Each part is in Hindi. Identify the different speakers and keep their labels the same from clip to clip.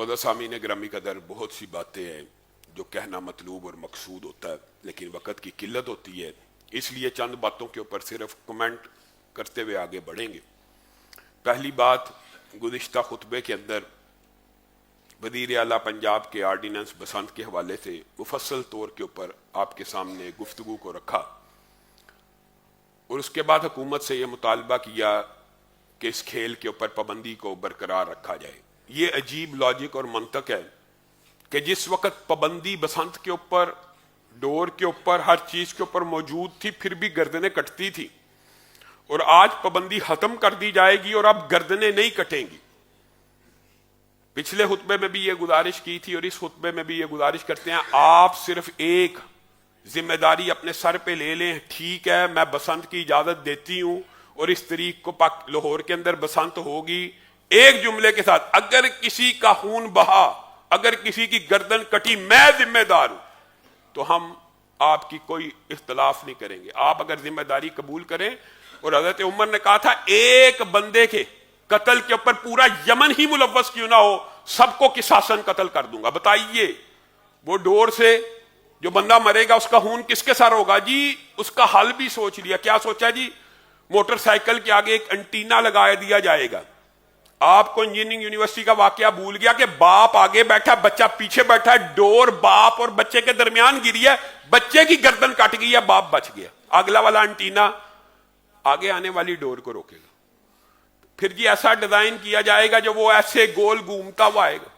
Speaker 1: मोअज़्ज़ज़ सामीन गिरामी कदर, बहुत सी बातें हैं जो कहना मतलूब और मकसूद होता है, लेकिन वक़्त की किल्लत होती है, इसलिए चंद बातों के ऊपर सिर्फ कमेंट करते हुए आगे बढ़ेंगे। पहली बात, गुज़िश्ता खुतबे के अंदर वज़ीर आला पंजाब के आर्डीनेंस बसंत के हवाले से मुफस्सल तौर के ऊपर आपके सामने गुफ्तगू को रखा और उसके बाद हुकूमत से यह मुतालबा किया कि इस खेल के ऊपर पाबंदी को बरकरार रखा जाए। ये अजीब लॉजिक और मंतक है कि जिस वक्त पाबंदी बसंत के ऊपर, डोर के ऊपर, हर चीज के ऊपर मौजूद थी, फिर भी गर्दनें कटती थी, और आज पाबंदी खत्म कर दी जाएगी और अब गर्दनें नहीं कटेंगी। पिछले खुतबे में भी ये गुजारिश की थी और इस खुतबे में भी ये गुजारिश करते हैं, आप सिर्फ एक जिम्मेदारी अपने सर पे ले लें। ठीक है, मैं बसंत की इजाजत देती हूं और इस तारीख को लाहौर के अंदर बसंत होगी, एक जुमले के साथ, अगर किसी का खून बहा, अगर किसी की गर्दन कटी, मैं जिम्मेदार हूं, तो हम आपकी कोई इख्तलाफ नहीं करेंगे। आप अगर जिम्मेदारी कबूल करें, और हजरत उमर ने कहा था एक बंदे के कत्ल के ऊपर पूरा यमन ही मुलव्वस क्यों ना हो, सबको किसासन कत्ल कर दूंगा। बताइए, वो डोर से जो बंदा मरेगा उसका खून किसके सर होगा जी? उसका हल भी सोच लिया। क्या सोचा जी? मोटरसाइकिल के आगे एक एंटीना लगा दिया जाएगा। आपको इंजीनियरिंग यूनिवर्सिटी का वाकया भूल गया कि बाप आगे बैठा, बच्चा पीछे बैठा है, डोर बाप और बच्चे के दरमियान गिरी है, बच्चे की गर्दन कट गई है, बाप बच गया। अगला वाला एंटीना आगे आने वाली डोर को रोकेगा। फिर जी ऐसा डिजाइन किया जाएगा जो वो ऐसे गोल घूमता हुआ आएगा।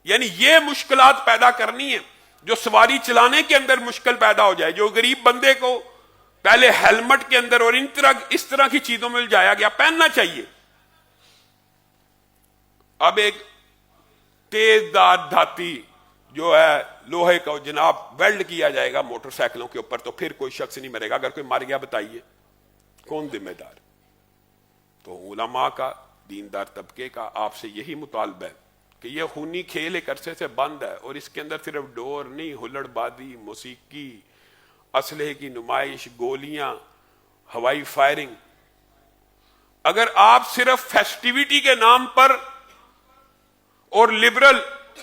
Speaker 1: यानी ये मुश्किलात पैदा करनी है, जो सवारी चलाने के अंदर मुश्किल पैदा हो जाए, जो गरीब बंदे को पहले हेलमेट के अंदर और इस तरह की चीजों में जाया गया, पहनना चाहिए। अब एक तेजदार धाती जो है लोहे का जनाब वेल्ड किया जाएगा मोटरसाइकिलों के ऊपर, तो फिर कोई शख्स नहीं मरेगा। अगर कोई मर गया, बताइए कौन जिम्मेदार? तो उलमा का, दीनदार तबके का आपसे यही मुतालबा है कि यह खूनी खेल एक अरसे से बंद है और इसके अंदर सिर्फ डोर नहीं, हुल्लड़बाजी, मौसीकी, असलहे की नुमाइश, गोलियां, हवाई फायरिंग। अगर आप सिर्फ फेस्टिविटी के नाम पर और लिबरल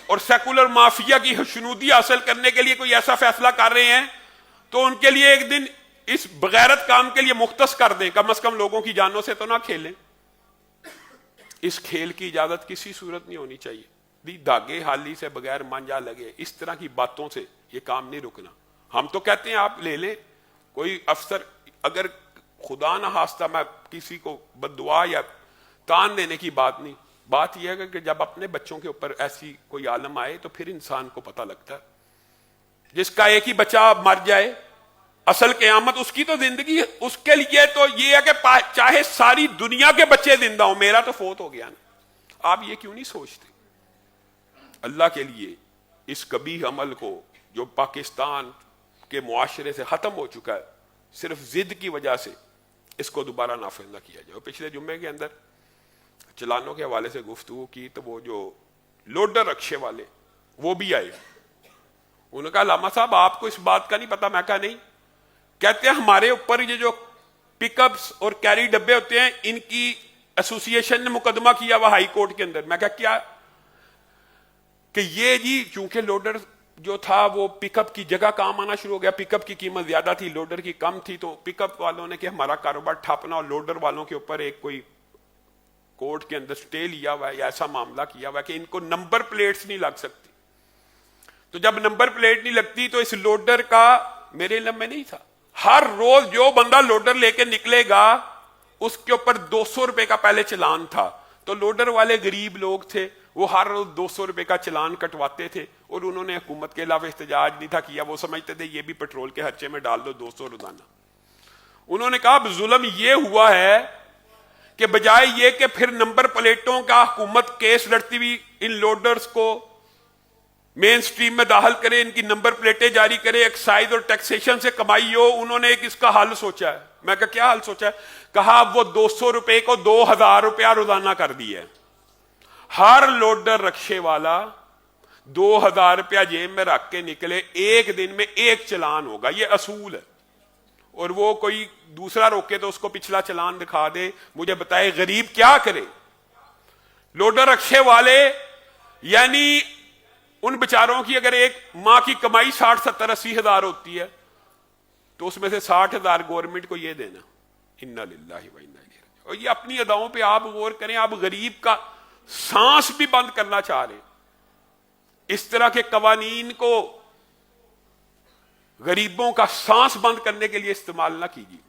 Speaker 1: और सेकुलर माफिया की खुशनुदी हासिल करने के लिए कोई ऐसा फैसला कर रहे हैं, तो उनके लिए एक दिन इस बगैरत काम के लिए मुख्तस कर दें। कम से कम लोगों की जानों से तो ना खेलें। इस खेल की इजाजत किसी सूरत नहीं होनी चाहिए। दी धागे हाली से बगैर मांझा लगे, इस तरह की बातों से ये काम नहीं रुकना। हम तो कहते हैं आप ले लें, कोई अफसर, अगर खुदा ना हास्ता मैं किसी को बद्दुआ या तान देने की बात नहीं, बात यह है कि जब अपने बच्चों के ऊपर ऐसी कोई आलम आए तो फिर इंसान को पता लगता है। जिसका एक ही बच्चा मर जाए, असल क़यामत उसकी तो जिंदगी है, उसके लिए तो ये है कि चाहे सारी दुनिया के बच्चे जिंदा हो, मेरा तो फोत हो गया ना। आप ये क्यों नहीं सोचते? अल्लाह के लिए इस कबीह अमल को जो पाकिस्तान के मुआशरे से खत्म हो चुका है, सिर्फ जिद की वजह से इसको दोबारा नाफिज ना किया जाए। पिछले जुम्मे के अंदर चलानों के हवाले से गुफ्तगू की तो वो जो लोडर रक्शे वाले वो भी आए। उन्होंने कहा लामा साहब आपको इस बात का नहीं पता? मैं कहा नहीं। कहते हैं हमारे ऊपर ये जो पिकअप्स और कैरी डब्बे होते हैं, इनकी एसोसिएशन ने मुकदमा किया हुआ हाई कोर्ट के अंदर। मैं कहा क्या? कि ये जी चूंकि लोडर जो था वो पिकअप की जगह काम आना शुरू हो गया, पिकअप की कीमत ज्यादा थी, लोडर की कम थी, तो पिकअप वालों ने कि हमारा कारोबार ठपना, और लोडर वालों के ऊपर एक कोई कोर्ट के अंदर स्टे लिया हुआ है या ऐसा मामला किया हुआ है कि इनको नंबर प्लेट्स नहीं लग सकती। तो जब नंबर प्लेट नहीं लगती तो इस लोडर का, मेरे इल्म में नहीं था, हर रोज जो बंदा लोडर लेके निकलेगा उसके ऊपर 200 रुपए का पहले चलान था। तो लोडर वाले गरीब लोग थे, वो हर रोज 200 रुपए का चलान कटवाते थे और उन्होंने हुकूमत के खिलाफ एहतजाज नहीं था किया। वो समझते थे ये भी पेट्रोल के खर्चे में डाल दो 200 रोजाना। उन्होंने कहा अब जुल्म ये हुआ है कि बजाय ये कि फिर नंबर प्लेटों का हुकूमत केस लड़ती हुई इन लोडर्स को मेन स्ट्रीम में दाखिल करे, इनकी नंबर प्लेटें जारी करे, एक्साइज और टैक्सेशन से कमाई हो, उन्होंने एक इसका हल सोचा है। मैं कहा क्या हल सोचा है? कहा अब वो 200 रुपए को 2000 रुपया रोजाना कर दिया है। हर लोडर रक्शे वाला 2000 रुपया जेब में रख के निकले, एक दिन में एक चलान होगा, ये असूल है। और वो कोई दूसरा रोके तो उसको पिछला चलान दिखा दे। मुझे बताए गरीब क्या करे? लोडर रक्शे वाले यानी उन बेचारों की अगर एक मां की कमाई 60, 70, 80 हजार होती है तो उसमें से 60,000 गवर्नमेंट को ये देना। इन्ना लिल्लाहि व इन्ना इलैहि राजिऊन। और ये अपनी अदाओं पे आप गौर करें, आप गरीब का सांस भी बंद करना चाह रहे। इस तरह के कवानीन को गरीबों का सांस बंद करने के लिए इस्तेमाल ना कीजिए।